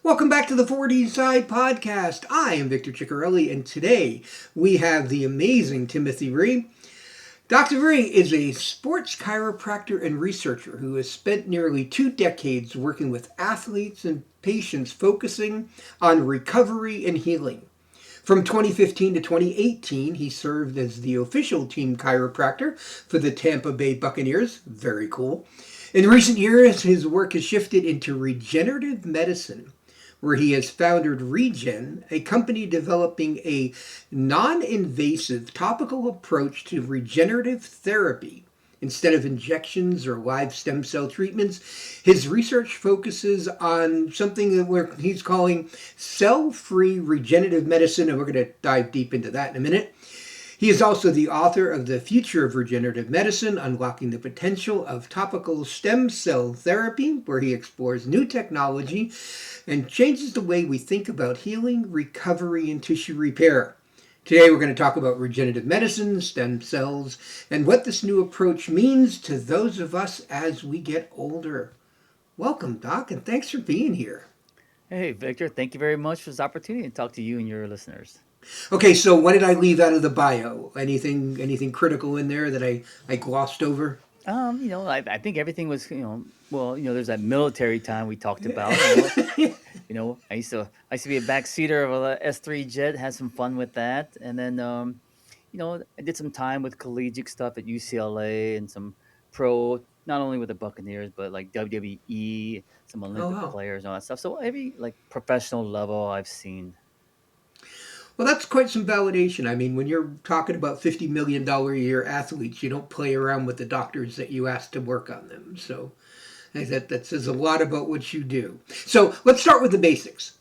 Welcome back to the 4D Side Podcast. I am Victor Ciccarelli, and today we have the amazing Timothy Rhee. Dr. Rhee is a sports chiropractor and researcher who has spent nearly 2 decades working with athletes and patients focusing on recovery and healing. From 2015 to 2018, he served as the official team chiropractor for the Tampa Bay Buccaneers. Very cool. In recent years, his work has shifted into regenerative medicine, where he has founded Regen, a company developing a non invasive topical approach to regenerative therapy. Instead of injections or live stem cell treatments, his research focuses on something that he's calling cell free regenerative medicine, and we're going to dive deep into that in a minute. He is also the author of The Future of Regenerative Medicine, Unlocking the Potential of Topical Stem Cell Therapy, where he explores new technology and changes the way we think about healing, recovery, and tissue repair. Today we're going to talk about regenerative medicine, stem cells, and what this new approach means to those of us as we get older. Welcome, Doc, and thanks for being here. Hey, Victor, thank you very much for this opportunity to talk to you and your listeners. Okay, so what did I leave out of the bio? Anything critical in there that I glossed over? I think everything was, there's that military time we talked about. I used to be a backseater of a S3 jet, had some fun with that, and then, I did some time with collegiate stuff at UCLA and some pro, not only with the Buccaneers, but like WWE, some Oh, Olympic wow. players and all that stuff. So every like professional level I've seen. Well, that's quite some validation. I mean, when you're talking about $50 million a year athletes, you don't play around with the doctors that you ask to work on them. So I think that says a lot about what you do. So let's start with the basics.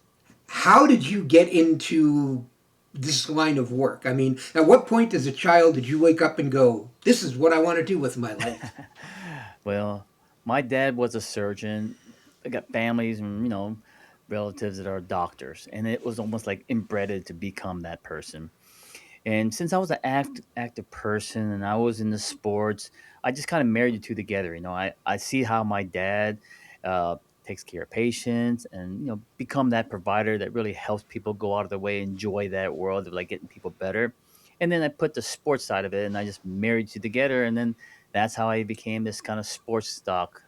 How did you get into this line of work? I mean, at what point as a child did you wake up and go, this is what I want to do with my life? Well, my dad was a surgeon. I got families and relatives that are doctors, and it was almost like inbred to become that person. And since I was an active person and I was in the sports, I just kind of married the two together. I see how my dad uh, takes care of patients and become that provider that really helps people go out of their way, enjoy that world of like getting people better. And then I put the sports side of it, and I just married two together, and then that's how I became this kind of sports stock.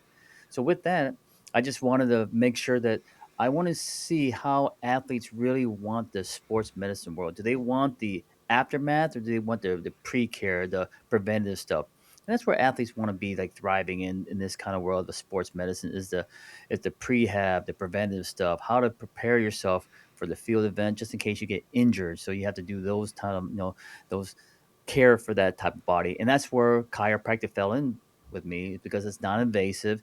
So with that, I just wanted to make sure that I want to see how athletes really want the sports medicine world. Do they want the aftermath, or do they want the pre-care, the preventative stuff? And that's where athletes want to be like thriving in this kind of world of sports medicine is the prehab, the preventative stuff, how to prepare yourself for the field event just in case you get injured. So you have to do those kind of those care for that type of body. And that's where chiropractic fell in with me because it's non-invasive.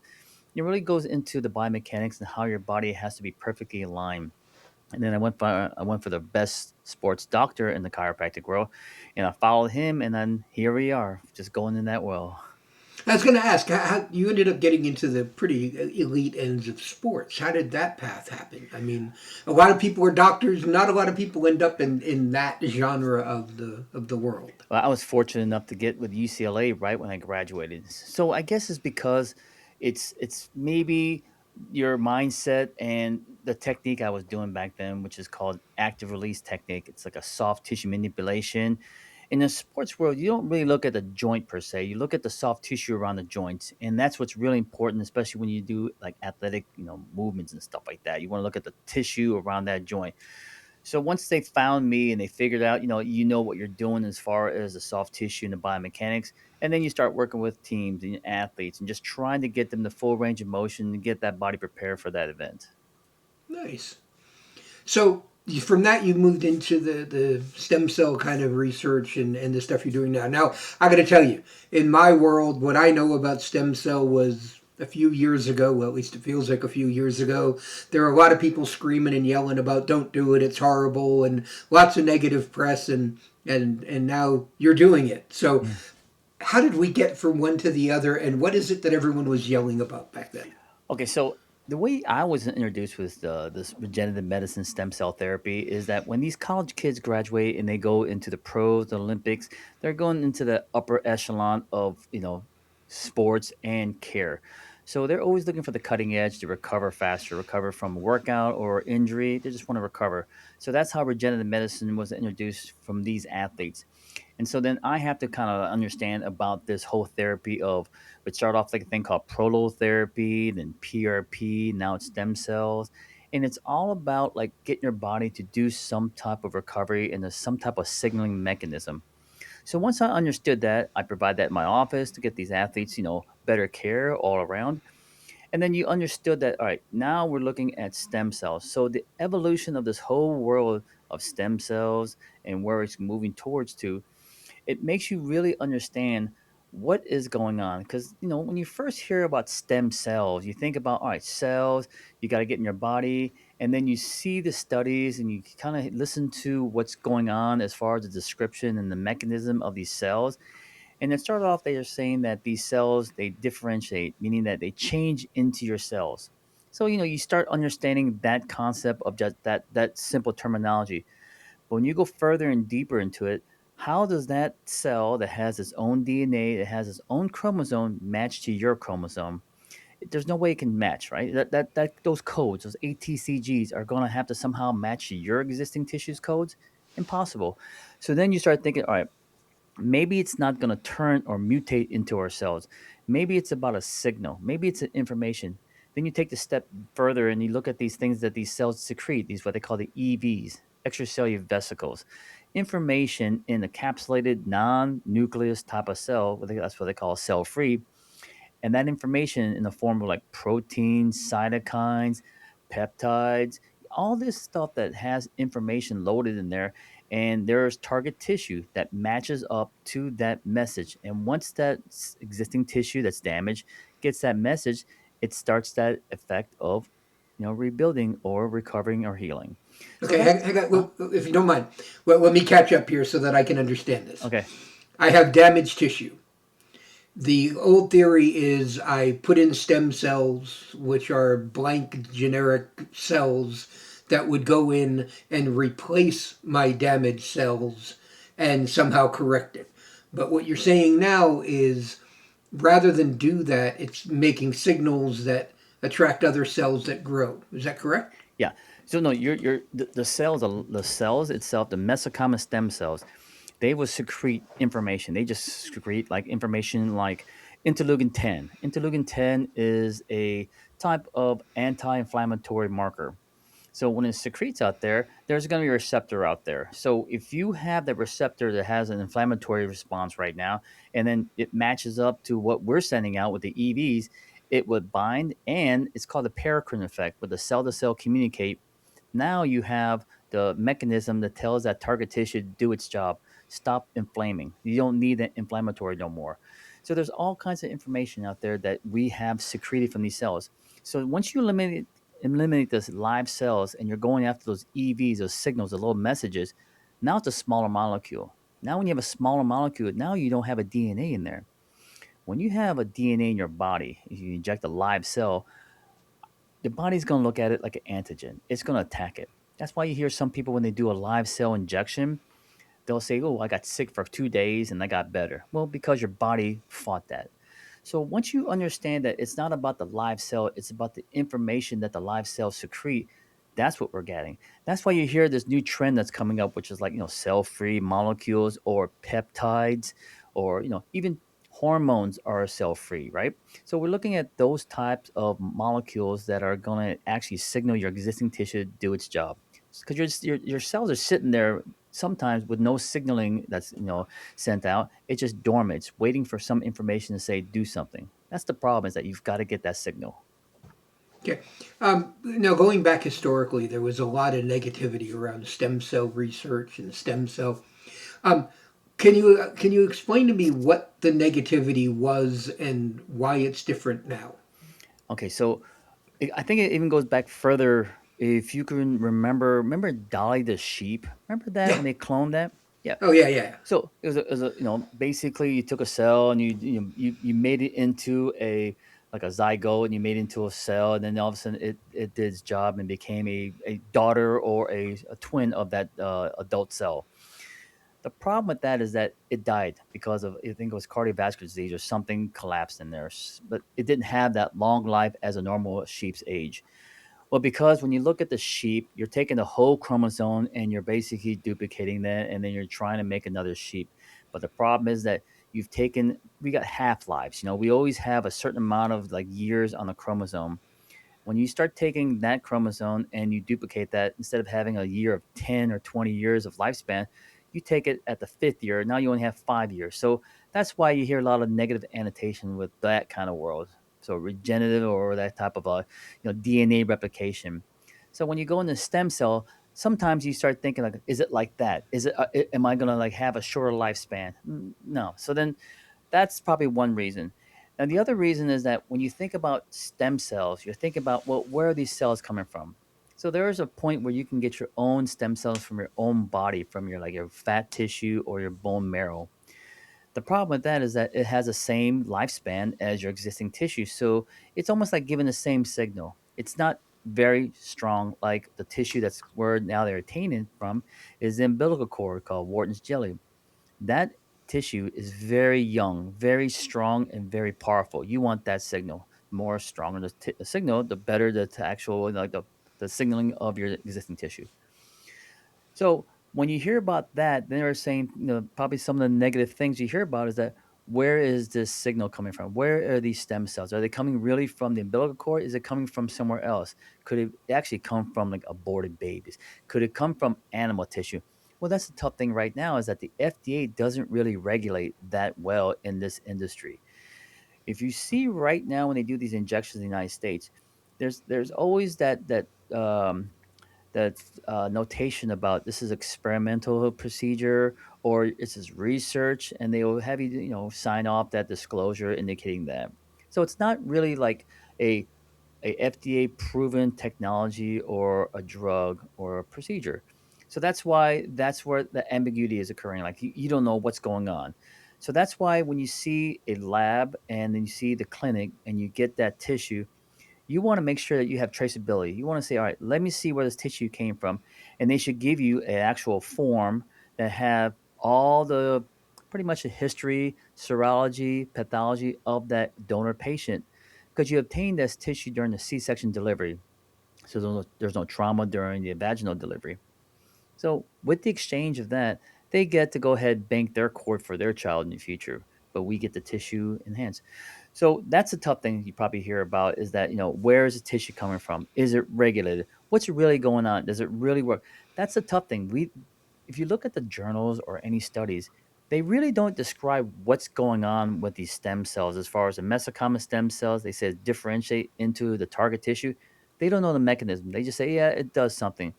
It really goes into the biomechanics and how your body has to be perfectly aligned. And then I went for the best sports doctor in the chiropractic world, and I followed him, and then here we are, just going in that well. I was going to ask, how you ended up getting into the pretty elite ends of sports. How did that path happen? I mean, a lot of people are doctors. Not a lot of people end up in that genre of the world. Well, I was fortunate enough to get with UCLA right when I graduated, so I guess it's because it's maybe your mindset and the technique I was doing back then, which is called active release technique. It's like a soft tissue manipulation. In the sports world, you don't really look at the joint per se. You look at the soft tissue around the joints, and that's what's really important, especially when you do like athletic, movements and stuff like that. You want to look at the tissue around that joint. So once they found me and they figured out, you know what you're doing as far as the soft tissue and the biomechanics, and then you start working with teams and athletes and just trying to get them the full range of motion and get that body prepared for that event. Nice. So from that, you moved into the stem cell kind of research and the stuff you're doing now. Now, I got to tell you, in my world, what I know about stem cell was a few years ago, well, at least it feels like a few years ago, there are a lot of people screaming and yelling about don't do it, it's horrible, and lots of negative press, and now you're doing it. So how did we get from one to the other, and what is it that everyone was yelling about back then? Okay, so the way I was introduced with this regenerative medicine stem cell therapy is that when these college kids graduate and they go into the pros, the Olympics, they're going into the upper echelon of sports and care. So they're always looking for the cutting edge to recover faster, recover from a workout or injury. They just want to recover. So that's how regenerative medicine was introduced from these athletes. And so then I have to kind of understand about this whole therapy of, which start off like a thing called prototherapy, then PRP, now it's stem cells. And it's all about like getting your body to do some type of recovery and there's some type of signaling mechanism. So once I understood that, I provide that in my office to get these athletes, better care all around. And then you understood that, all right, now we're looking at stem cells. So the evolution of this whole world of stem cells and where it's moving towards to, it makes you really understand what is going on. Because, when you first hear about stem cells, you think about, all right, cells, you got to get in your body. And then you see the studies and you kind of listen to what's going on as far as the description and the mechanism of these cells. And it started off, they are saying that these cells, they differentiate, meaning that they change into your cells. So, you start understanding that concept of just that simple terminology. But when you go further and deeper into it, how does that cell that has its own DNA, that has its own chromosome, match to your chromosome? There's no way it can match, right? That those codes, those ATCGs, are going to have to somehow match your existing tissues codes. Impossible. So then you start thinking, all right, maybe it's not going to turn or mutate into our cells. Maybe it's about a signal. Maybe it's an information. Then you take the step further and you look at these things that these cells secrete, these what they call the EVs, extracellular vesicles. Information in a capsulated non-nucleus type of cell, that's what they call cell free, and that information in the form of like proteins, cytokines, peptides, all this stuff that has information loaded in there. And there's target tissue that matches up to that message. And once that existing tissue that's damaged gets that message, it starts that effect of rebuilding or recovering or healing. So Okay, that's well, if you don't mind, well, let me catch up here so that I can understand this. okay. I have damaged tissue. The old theory is I put in stem cells, which are blank generic cells that would go in and replace my damaged cells and somehow correct it. But what you're saying now is rather than do that, it's making signals that attract other cells that grow. Is that correct? Yeah. So no, the cells, the cells itself, the mesenchymal stem cells, they will secrete information. They just secrete like information like interleukin 10. Interleukin 10 is a type of anti-inflammatory marker. So when it secretes out there, there's going to be a receptor out there. So if you have that receptor that has an inflammatory response right now, and then it matches up to what we're sending out with the EVs, it would bind, and it's called the paracrine effect, where the cell to cell communicate. Now you have the mechanism that tells that target tissue to do its job, stop inflaming. You don't need that inflammatory no more. So there's all kinds of information out there that we have secreted from these cells. So once you eliminate those live cells and you're going after those EVs, those signals, the little messages, now it's a smaller molecule. Now when you have a smaller molecule, now you don't have a DNA in there. When you have a DNA in your body, if you inject a live cell, the body's going to look at it like an antigen. It's going to attack it. That's why you hear some people when they do a live cell injection, they'll say, "Oh, I got sick for 2 days and I got better." Well, because your body fought that. So once you understand that it's not about the live cell, it's about the information that the live cells secrete. That's what we're getting. That's why you hear this new trend that's coming up, which is like, cell-free molecules or peptides, or, even hormones are cell-free, right? So we're looking at those types of molecules that are going to actually signal your existing tissue to do its job. Because your cells are sitting there sometimes with no signaling that's sent out. It's just dormant. It's waiting for some information to say do something. That's the problem, is that you've got to get that signal. Okay. Now, going back historically, there was a lot of negativity around stem cell research and stem cell. Um, can you explain to me what the negativity was and why it's different now? Okay, so I think it even goes back further. If you can remember Dolly the sheep. Remember that Yeah. when they cloned that? Yeah. Oh, yeah, yeah. So it was a basically you took a cell and you made it into a like a zygote, and you made it into a cell, and then all of a sudden it did its job and became a daughter or a twin of that adult cell. The problem with that is that it died because of, I think it was cardiovascular disease or something collapsed in there, but it didn't have that long life as a normal sheep's age. Well, because when you look at the sheep, you're taking the whole chromosome and you're basically duplicating that, and then you're trying to make another sheep. But the problem is that we got half lives. We always have a certain amount of like years on the chromosome. When you start taking that chromosome and you duplicate that, instead of having a year of 10 or 20 years of lifespan, you take it at the fifth year. Now you only have 5 years. So that's why you hear a lot of negative annotation with that kind of world. So regenerative or that type of DNA replication. So when you go into stem cell, sometimes you start thinking like, is it like that? Is it? Am I gonna like have a shorter lifespan? No. So then that's probably one reason. And the other reason is that when you think about stem cells, you're thinking about, well, where are these cells coming from? So there is a point where you can get your own stem cells from your own body, from your fat tissue or your bone marrow. The problem with that is that it has the same lifespan as your existing tissue. So it's almost like giving the same signal. It's not very strong like the tissue that's where now they're attaining from is the umbilical cord called Wharton's jelly. That tissue is very young, very strong, and very powerful. You want that signal. The more stronger the signal, the better the actual like the signaling of your existing tissue. So when you hear about that, then they're saying, probably some of the negative things you hear about is that where is this signal coming from? Where are these stem cells? Are they coming really from the umbilical cord? Is it coming from somewhere else? Could it actually come from like aborted babies? Could it come from animal tissue? Well, that's the tough thing right now is that the FDA doesn't really regulate that well in this industry. If you see right now when they do these injections in the United States, there's always that notation about this is experimental procedure or this is research, and they will have you sign off that disclosure indicating that. So it's not really like a FDA proven technology or a drug or a procedure. So that's where the ambiguity is occurring. Like you don't know what's going on. So that's why when you see a lab and then you see the clinic and you get that tissue, you want to make sure that you have traceability. You want to say, all right, let me see where this tissue came from. And they should give you an actual form that have all the pretty much the history, serology, pathology of that donor patient. Because you obtained this tissue during the C-section delivery. So there's no trauma during the vaginal delivery. So with the exchange of that, they get to go ahead and bank their cord for their child in the future, but we get the tissue enhanced. So that's a tough thing you probably hear about is that, where is the tissue coming from? Is it regulated? What's really going on? Does it really work? That's a tough thing. If you look at the journals or any studies, they really don't describe what's going on with these stem cells as far as the mesenchymal stem cells. They say differentiate into the target tissue. They don't know the mechanism. They just say, yeah, it does something.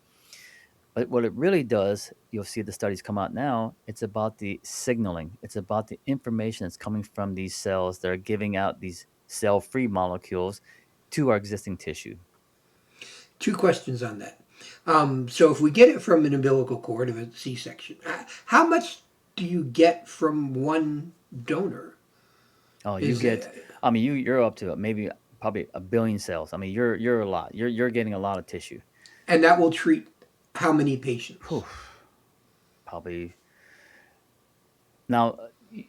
But what it really does, you'll see the studies come out now, it's about the signaling. It's about the information that's coming from these cells that are giving out these cell free molecules to our existing tissue. Two questions on that. So if we get it from an umbilical cord of a C-section, how much do you get from one donor? Oh, you Is get, it, I mean, you're up to maybe probably a billion cells. I mean, you're a lot. You're getting a lot of tissue. and that will treat how many patients? Whew, probably now.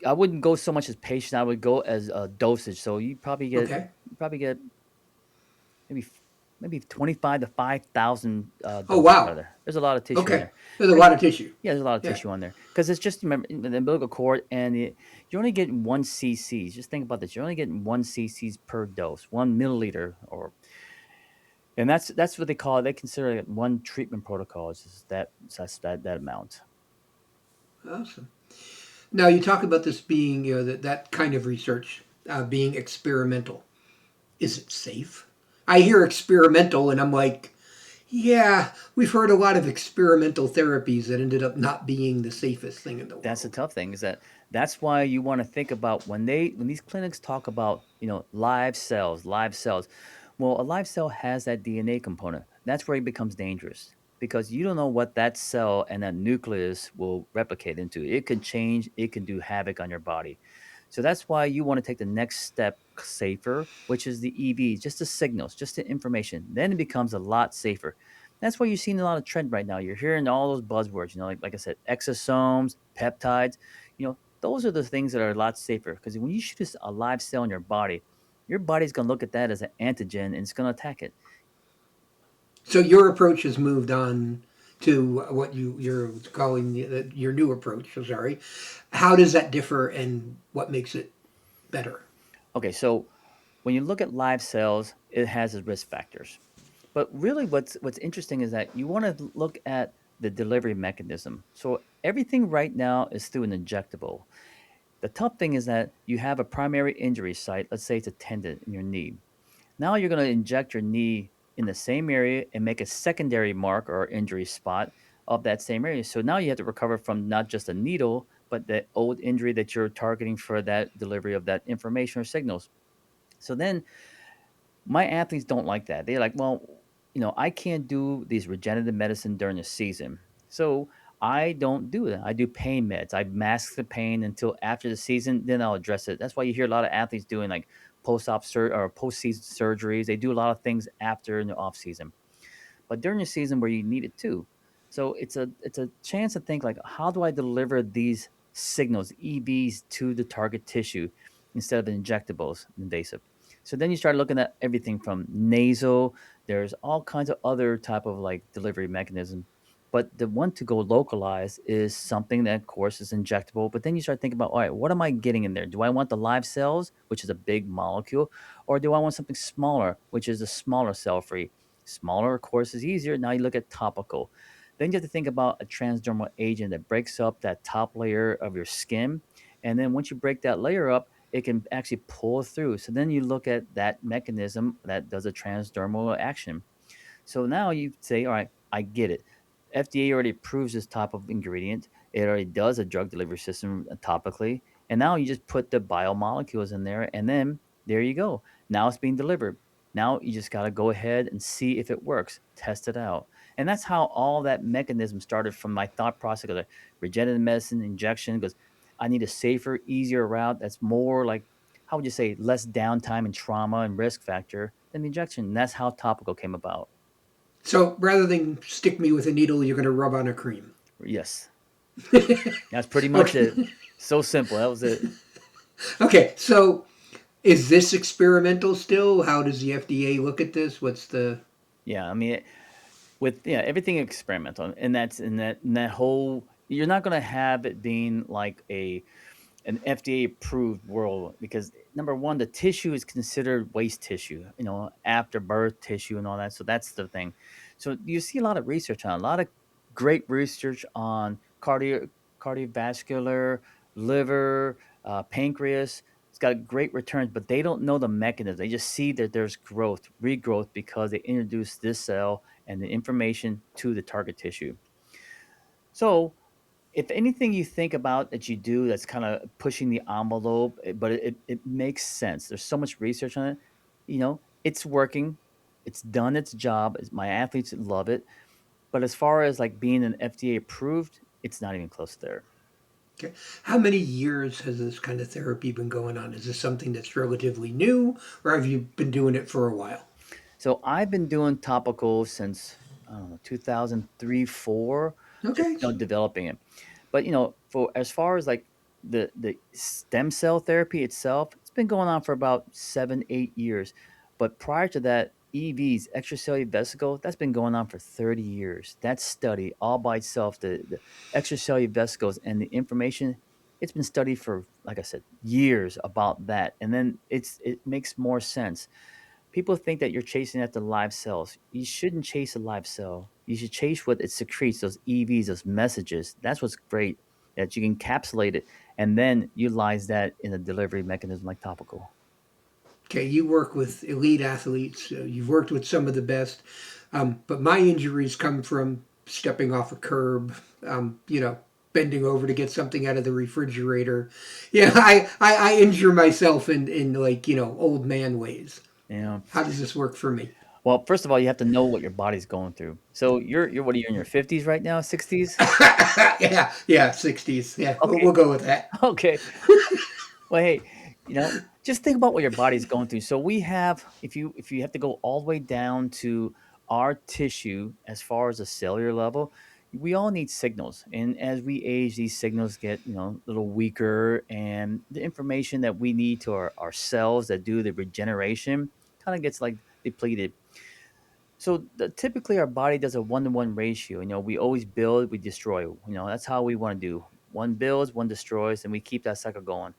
I wouldn't go so much as patient. I would go as a dosage. So Okay. you probably get maybe maybe 25 to 5,000 Oh doses out wow. of there. There's a lot of tissue in Okay. there. There's a Pretty lot of tissue. Yeah, there's a lot of Yeah. tissue on there because it's just remember the umbilical cord and you're only getting 1 cc. Just think about this. You're only getting 1 cc per dose, 1 milliliter, or and that's what they call it. They consider it one treatment protocol. It's just that amount. Awesome. Now you talk about this being, that kind of research being experimental. Is it safe? I hear experimental and I'm like, yeah, we've heard a lot of experimental therapies that ended up not being the safest thing in the That's the world. tough thing is that's why you want to think about when these clinics talk about live cells. Well, a live cell has that DNA component. That's where it becomes dangerous because you don't know what that cell and that nucleus will replicate into. It can change. It can do havoc on your body. So that's why you want to take the next step safer, which is the EV, just the signals, just the information. Then it becomes a lot safer. That's why you're seeing a lot of trend right now. You're hearing all those buzzwords, like I said, exosomes, peptides. Those are the things that are a lot safer because when you shoot a live cell in your body's going to look at that as an antigen and it's going to attack it. So your approach has moved on to what you're calling your new approach. So sorry. How does that differ, and what makes it better? Okay, so when you look at live cells, it has its risk factors. But really, what's interesting is that you want to look at the delivery mechanism. So everything right now is through an injectable. The tough thing is that you have a primary injury site. Let's say it's a tendon in your knee. Now you're going to inject your knee in the same area and make a secondary mark or injury spot of that same area. So now you have to recover from not just a needle, but the old injury that you're targeting for that delivery of that information or signals. So then my athletes don't like that. They're like, well, I can't do these regenerative medicine during the season. So I don't do that. I do pain meds. I mask the pain until after the season, then I'll address it. That's why you hear a lot of athletes doing like or post-season surgeries. They do a lot of things after in the off season, but during the season where you need it too. So it's a chance to think like, how do I deliver these signals, EVs, to the target tissue instead of injectables, invasive. So then you start looking at everything from nasal. There's all kinds of other type of like delivery mechanism. But the one to go localized is something that, of course, is injectable. But then you start thinking about, all right, what am I getting in there? Do I want the live cells, which is a big molecule, or do I want something smaller, which is a smaller cell free? Smaller, of course, is easier. Now you look at topical. Then you have to think about a transdermal agent that breaks up that top layer of your skin. And then once you break that layer up, it can actually pull through. So then you look at that mechanism that does a transdermal action. So now you say, all right, I get it. FDA already approves this type of ingredient. It already does a drug delivery system topically. And now you just put the biomolecules in there, and then there you go. Now it's being delivered. Now you just got to go ahead and see if it works, test it out. And that's how all that mechanism started from my thought process of the regenerative medicine injection because I need a safer, easier route that's more like, how would you say, less downtime and trauma and risk factor than the injection. And that's how topical came about. So rather than stick me with a needle, you're going to rub on a cream. Yes, that's pretty much it. Okay. So simple. That was it. Okay. So is this experimental still? How does the FDA look at this? What's the Yeah, I mean, with everything experimental, and that's in that whole. You're not gonna have it being like an FDA approved world because number one, the tissue is considered waste tissue, after birth tissue and all that. So that's the thing. So you see a lot of research on a lot of great research on cardiovascular, liver, pancreas. It's got great returns, but they don't know the mechanism. They just see that there's growth, regrowth, because they introduce this cell and the information to the target tissue. So if anything you think about that you do that's kind of pushing the envelope, but it makes sense. There's so much research on it. It's working. It's done its job. My athletes love it. But as far as like being an FDA approved, it's not even close there. okay? How many years has this kind of therapy been going on? Is this something that's relatively new, or have you been doing it for a while? So I've been doing topical since I don't know 2003, four, just Okay. developing it. But for as far as like the stem cell therapy itself, it's been going on for about 7, 8 years. But prior to that, EVs, extracellular vesicle, that's been going on for 30 years. That study all by itself, the extracellular vesicles and the information, it's been studied for, like I said, years about that. And then it makes more sense. People think that you're chasing after live cells. You shouldn't chase a live cell. You should chase what it secretes, those EVs, those messages. That's what's great, that you can encapsulate it and then utilize that in a delivery mechanism like topical. Okay, you work with elite athletes. You've worked with some of the best, but my injuries come from stepping off a curb. Bending over to get something out of the refrigerator. Yeah, I injure myself in like old man ways. You know, How does this work for me? well, first of all, you have to know what your body's going through. So you're what are you in your 50s right now, 60s? Yeah, 60s. Yeah, we'll, Okay, we'll go with that. okay. Well, hey, just think about what your body's going through. So we have, if you have to go all the way down to our tissue, as far as a cellular level, we all need signals. And as we age, these signals get, a little weaker. And the information that we need to our cells that do the regeneration kind of gets like depleted. So typically our body does a 1-to-1 ratio. We always build, we destroy. That's how we want to do. One builds, one destroys, and we keep that cycle going.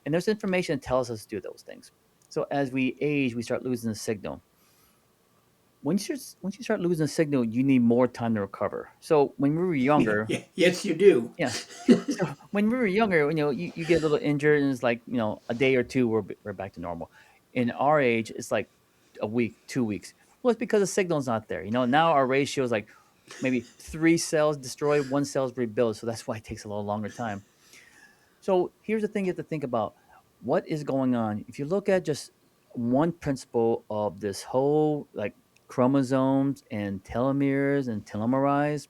And there's information that tells us to do those things. So as we age, we start losing the signal. Once you start losing the signal, you need more time to recover. So when we were younger, Yes, you do. yeah. So when we were younger, you get a little injured and it's like, a day or two, we're back to normal. In our age, it's like a week, 2 weeks. Well, it's because the signal's not there. Now our ratio is like maybe 3 cells destroyed, 1 cell's rebuilt. So that's why it takes a little longer time. So here's the thing you have to think about. What is going on? If you look at just one principle of this whole like chromosomes and telomeres and telomerize,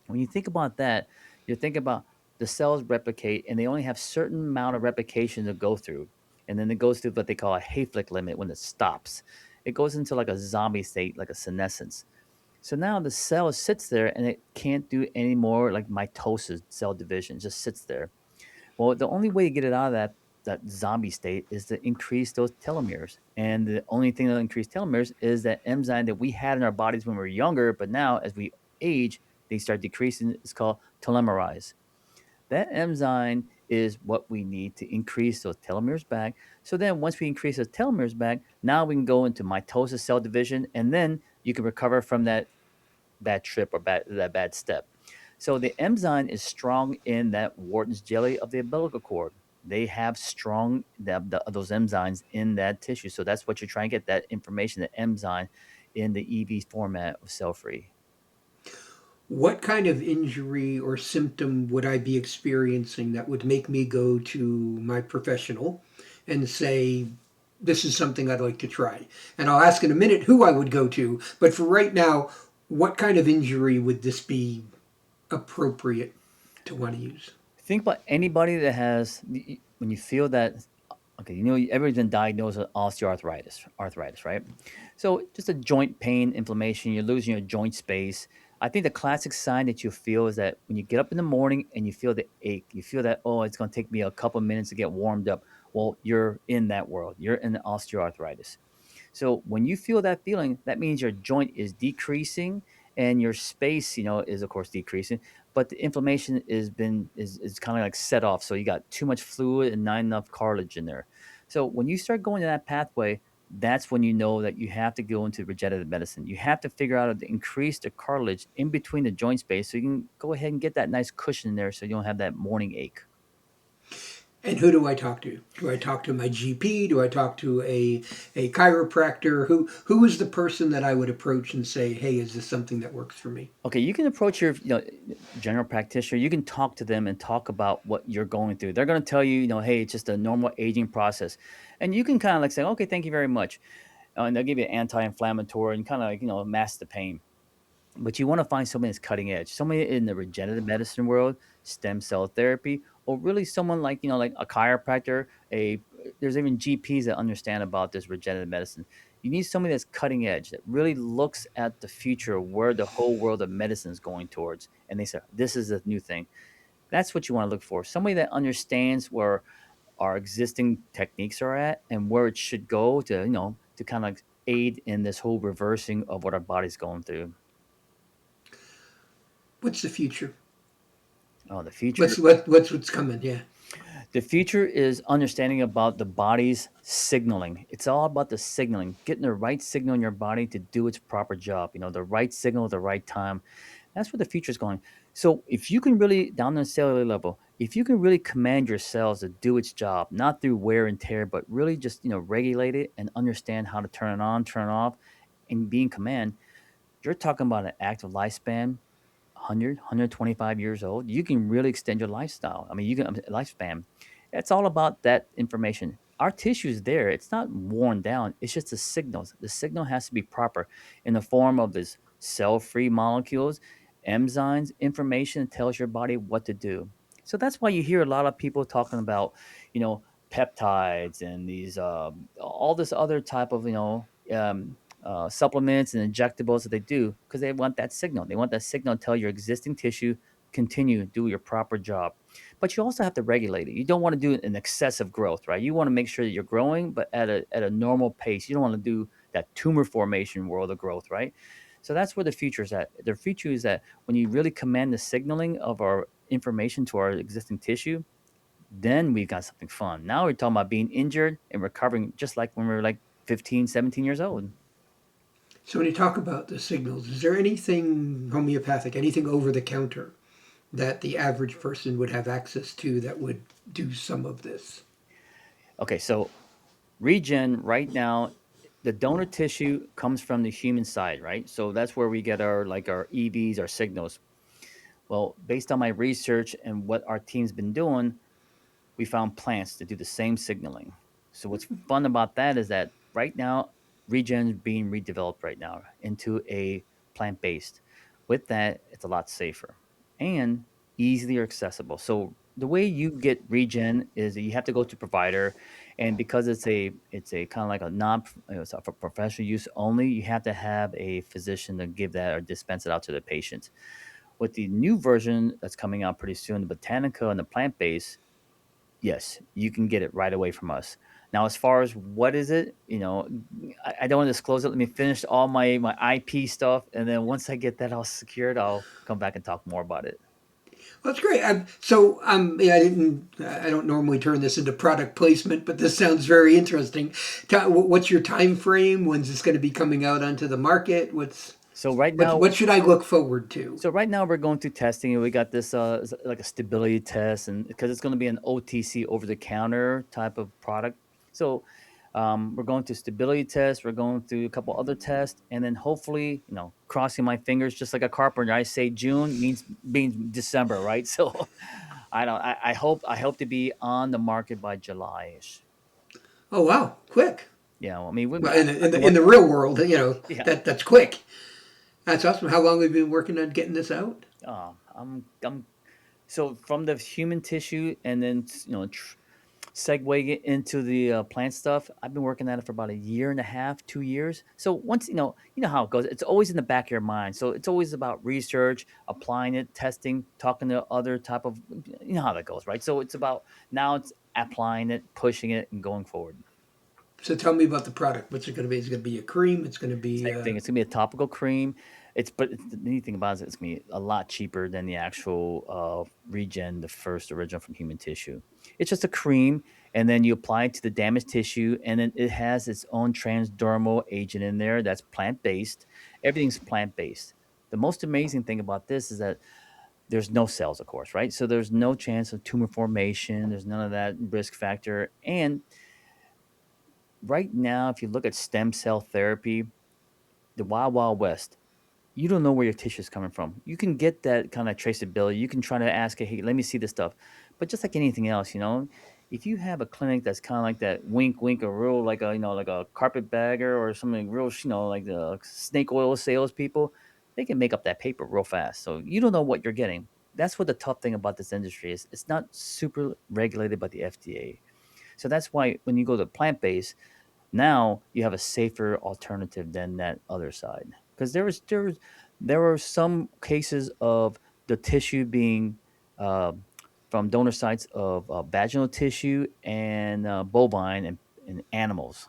when you think about that, you're thinking about the cells replicate and they only have certain amount of replication to go through. And then it goes through what they call a Hayflick limit when it stops. It goes into like a zombie state, like a senescence. So now the cell sits there and it can't do any more like mitosis, cell division, it just sits there. Well, the only way to get it out of that zombie state is to increase those telomeres. And the only thing that'll increase telomeres is that enzyme that we had in our bodies when we were younger, but now as we age, they start decreasing. It's called telomerase. That enzyme is what we need to increase those telomeres back. So then once we increase those telomeres back, now we can go into mitosis cell division, and then you can recover from that bad trip or that bad step. So the enzyme is strong in that Wharton's jelly of the umbilical cord. They have strong those enzymes in that tissue. So that's what you're trying to get, that information, the enzyme in the EV format of cell free. What kind of injury or symptom would I be experiencing that would make me go to my professional and say, this is something I'd like to try? And I'll ask in a minute who I would go to. But for right now, what kind of injury would this be appropriate to want to use? Think about anybody that has, when you feel that, okay, everybody's been diagnosed with arthritis, right? So just a joint pain, inflammation, you're losing your joint space. I think the classic sign that you feel is that when you get up in the morning and you feel the ache, you feel that, oh, it's going to take me a couple of minutes to get warmed up. Well, you're in that world. You're in osteoarthritis. So when you feel that feeling, that means your joint is decreasing and your space, is of course decreasing, but the inflammation is kind of like set off. So you got too much fluid and not enough cartilage in there. So when you start going to that pathway, that's when you know that you have to go into regenerative medicine. You have to figure out how to increase the cartilage in between the joint space so you can go ahead and get that nice cushion in there so you don't have that morning ache. And who do I talk to? Do I talk to my GP? Do I talk to a chiropractor? Who is the person that I would approach and say, hey, is this something that works for me? Okay, you can approach your general practitioner. You can talk to them and talk about what you're going through. They're going to tell you, hey, it's just a normal aging process, and you can kind of like say, okay, thank you very much, and they'll give you an anti-inflammatory and kind of like mask the pain. But you want to find somebody that's cutting edge, somebody in the regenerative medicine world, stem cell therapy, or really someone like like a chiropractor. There's even GPs that understand about this regenerative medicine. You need somebody that's cutting edge that really looks at the future of where the whole world of medicine is going towards, and they say this is a new thing. That's what you want to look for. Somebody that understands where our existing techniques are at and where it should go to to kind of aid in this whole reversing of what our body's going through. What's the future? Oh, the future. What's coming? Yeah. The future is understanding about the body's signaling. It's all about the signaling, getting the right signal in your body to do its proper job. The right signal at the right time. That's where the future is going. So if you can really, down on the cellular level, if you can really command your cells to do its job, not through wear and tear, but really just regulate it and understand how to turn it on, turn it off, and be in command, you're talking about an active lifespan 100, 125 years old, you can really extend your lifestyle. I mean, you can lifespan. It's all about that information. Our tissue is there. It's not worn down. It's just the signals. The signal has to be proper in the form of this cell-free molecules, enzymes, information that tells your body what to do. So that's why you hear a lot of people talking about, you know, peptides and these all this other type of supplements and injectables that they do because they want that signal. They want that signal to tell your existing tissue continue do your proper job. But you also have to regulate it. You don't want to do an excessive growth, right? You want to make sure that you're growing, but at a normal pace. You don't want to do that tumor formation world of growth, right? So that's where the future is at. The future is that when you really command the signaling of our information to our existing tissue, then we've got something fun. Now we're talking about being injured and recovering just like when we were like 15, 17 years old. So when you talk about the signals, is there anything homeopathic, anything over the counter that the average person would have access to that would do some of this? Okay, so regen right now, the donor tissue comes from the human side, right? So that's where we get our like our EVs, our signals. Well, based on my research and what our team's been doing, we found plants to do the same signaling. So what's fun about that is that right now, regen is being redeveloped right now into a plant based. With that, it's a lot safer and easily accessible. So the way you get regen is that you have to go to provider, and because it's a kind of like a non it's for professional use only, you have to have a physician to give that or dispense it out to the patient. With the new version that's coming out pretty soon, the Botanica and the plant based, yes, you can get it right away from us. Now, as far as what is it, I don't want to disclose it. Let me finish all my IP stuff, and then once I get that all secured, I'll come back and talk more about it. Well, that's great. Yeah, I don't normally turn this into product placement, but this sounds very interesting. What's your time frame? When's this going to be coming out onto the market? So right What now, what should I look forward to? so right now we're going through testing, and we got this like a stability test, and because it's going to be an OTC over the counter type of product. So we're going through stability tests. We're going through a couple other tests, and then hopefully, crossing my fingers, just like a carpenter. I say June means December, right? So I don't. I hope to be on the market by July-ish. Oh wow, quick! Yeah, well, I mean, Well, I've been in the working. real world, Yeah, that's quick. That's awesome. How long have you been working on getting this out? I'm so from the human tissue, and then segue it into the plant stuff. I've been working at it for about a year and a half, 2 years. So once you know how it goes. It's always in the back of your mind. So it's always about research, applying it, testing, talking to other type of, how that goes, right? So it's about now it's applying it, pushing it, and going forward. So tell me about the product. What's it going to be? Is it going to be a cream? It's going to be. Same thing. It's gonna be a topical cream. The neat thing about it is it's gonna be a lot cheaper than the actual Regen, the first original from human tissue. It's just a cream, and then you apply it to the damaged tissue, and then it has its own transdermal agent in there that's plant based. Everything's plant based. The most amazing thing about this is that there's no cells, of course, right? So there's no chance of tumor formation. There's none of that risk factor. And right now, if you look at stem cell therapy, the wild, wild west, you don't know where your tissue is coming from. You can get that kind of traceability. You can try to ask, hey, let me see this stuff. But just like anything else, if you have a clinic that's kind of like that wink, wink, or real like a like a carpetbagger or something real, like the snake oil salespeople, they can make up that paper real fast. So you don't know what you're getting. That's what the tough thing about this industry is. It's not super regulated by the FDA. So that's why when you go to plant based, now you have a safer alternative than that other side, because there were some cases of the tissue being uh, from donor sites of vaginal tissue and bovine and animals.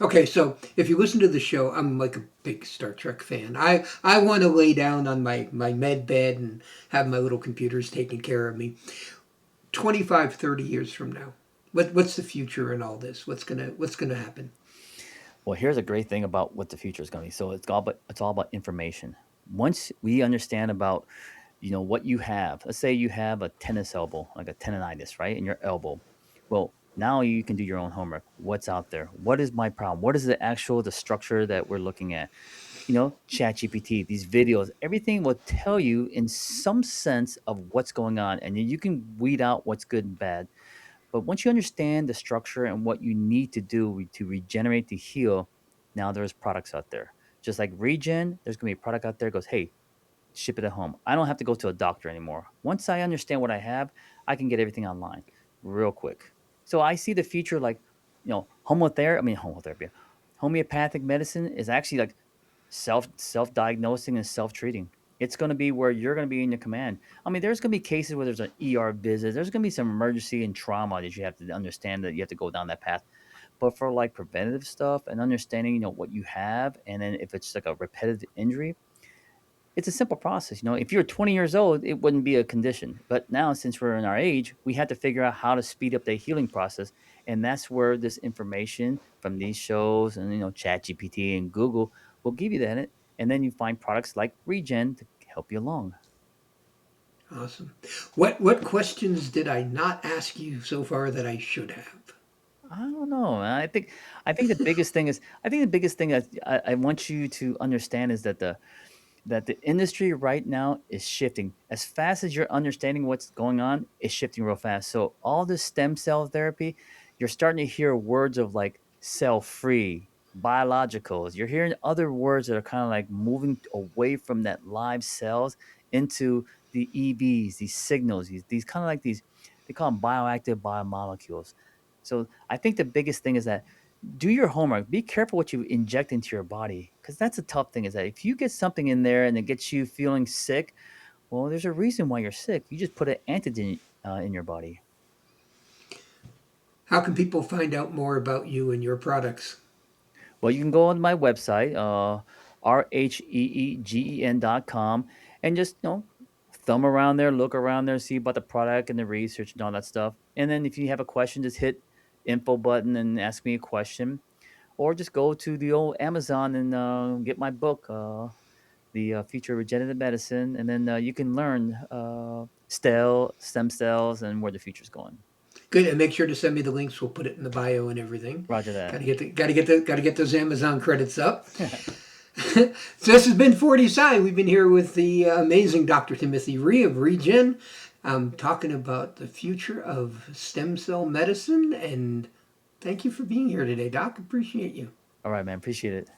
Okay, so if you listen to the show, I'm like a big Star Trek fan. I want to lay down on my med bed and have my little computers taking care of me. 25, 30 years from now, what's the future in all this? What's gonna happen? Well, here's a great thing about what the future is going to be. So it's all about information. Once we understand about what you have, let's say you have a tennis elbow, like a tendonitis, right, in your elbow. Well, now you can do your own homework. What's out there? What is my problem? What is the structure that we're looking at? Chat GPT, these videos, everything will tell you in some sense of what's going on, and then you can weed out what's good and bad. But once you understand the structure and what you need to do to regenerate, to heal, now there's products out there. Just like Regen, there's going to be a product out there that goes, hey, ship it at home. I don't have to go to a doctor anymore. Once I understand what I have, I can get everything online real quick. So I see the future like, homotherapy. I mean, homotherapy. Homeopathic medicine is actually like self-diagnosing and self-treating. It's going to be where you're going to be in your command. I mean, there's going to be cases where there's an ER visit. There's going to be some emergency and trauma that you have to understand that you have to go down that path. But for like preventative stuff and understanding, what you have, and then if it's like a repetitive injury, it's a simple process. If you're 20 years old, it wouldn't be a condition. But now, since we're in our age, we had to figure out how to speed up the healing process. And that's where this information from these shows and, ChatGPT and Google will give you that. And then you find products like Regen to help you along. Awesome. What questions did I not ask you so far that I should have? I don't know. Man. I think the biggest thing is I think the biggest thing that I want you to understand is that the industry right now is shifting as fast as you're understanding what's going on. It's shifting real fast. So all this stem cell therapy, you're starting to hear words of like cell free, biologicals. You're hearing other words that are kind of like moving away from that live cells into the EVs, these signals, these kind of like these, they call them bioactive biomolecules. So I think the biggest thing is that do your homework. Be careful what you inject into your body, because that's a tough thing. Is that if you get something in there and it gets you feeling sick, well, there's a reason why you're sick. You just put an antigen in your body. How can people find out more about you and your products? Well, you can go on my website, rheegen.com, and just thumb around there, look around there, see about the product and the research and all that stuff. And then if you have a question, just hit info button and ask me a question, or just go to the old Amazon and get my book, the Future of Regenerative Medicine, and then you can learn stem cells and where the future's going. Good, and make sure to send me the links. We'll put it in the bio and everything. Roger Got that. to get those Amazon credits up. So this has been 40 Sci. We've been here with the amazing Dr. Timothy Rhee of Regen, talking about the future of stem cell medicine. And thank you for being here today, Doc. Appreciate you. All right, man. Appreciate it.